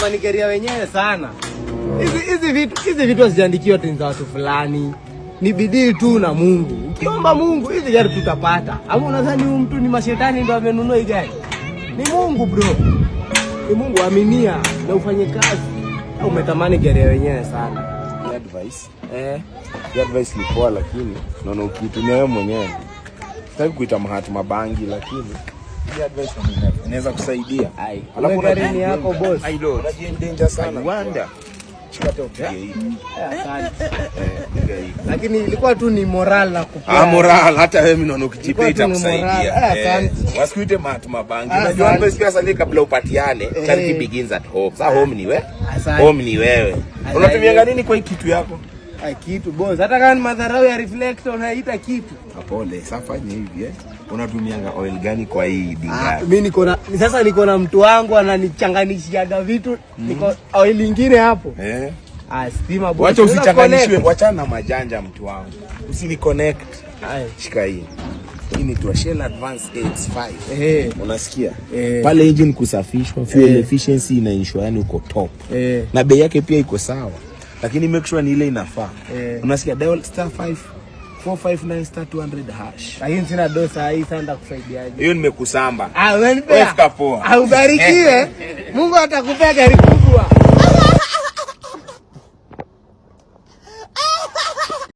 natamani career wenyewe sana. Hizi vitu hazijaandikiwa tu za watu fulani. Ni bidii tu na Mungu. Ukiomba Mungu hizi gari tutapata. Ama unadhani huyu mtu ni mashetani ndio amenunua hii gari? Ni Mungu bro. Ni Mungu, aminia na ufanye kazi. Umetamani career wenyewe sana. Advice. Advice ni poa, lakini naona ukitumia wewe mwenyewe. Sitaki kuita Mahatma Bangi, lakini advice inaweza kusaidia. Alafu gari ni yako boss. I know. Unajiendanger sana. Wanda. Lakini ilikuwa tu ni moral na kupea. Moral, hata wewe mimi naona ukijipa itakusaidia. Wasikuite Mahatma Bangi. Unajua pesa ni kabla upatiane. Charity begins at home. Sasa home ni wewe. Home ni wewe. Unatumia nini kwa hii kitu yako? Kitu boss. Hata kama ni madharau ya reflector unaita kitu. Pole, sasa fanya hivi Unatumianga oil gani kwa hii dinga? Mimi niko na mtu wangu ananichanganishiaga vitu. Niko oil nyingine hapo. Stima boss. Wacha usichanganishwe, wachana na majanja mtu wangu. Usini connect. Shika hii. Hii ni Shell Advance X5. Unasikia? Pale engine kusafishwa, fuel efficiency na insurance uko top. Na bei yake pia iko sawa. Lakini make sure ni ile inafaa. Unasikia dial *5 459 *200 hash. Lakini sina dosa hii sana kusaidiaje. Hiyo nimekusamba. Wewe poa. Ubarikiwe. Mungu atakupea gari kubwa.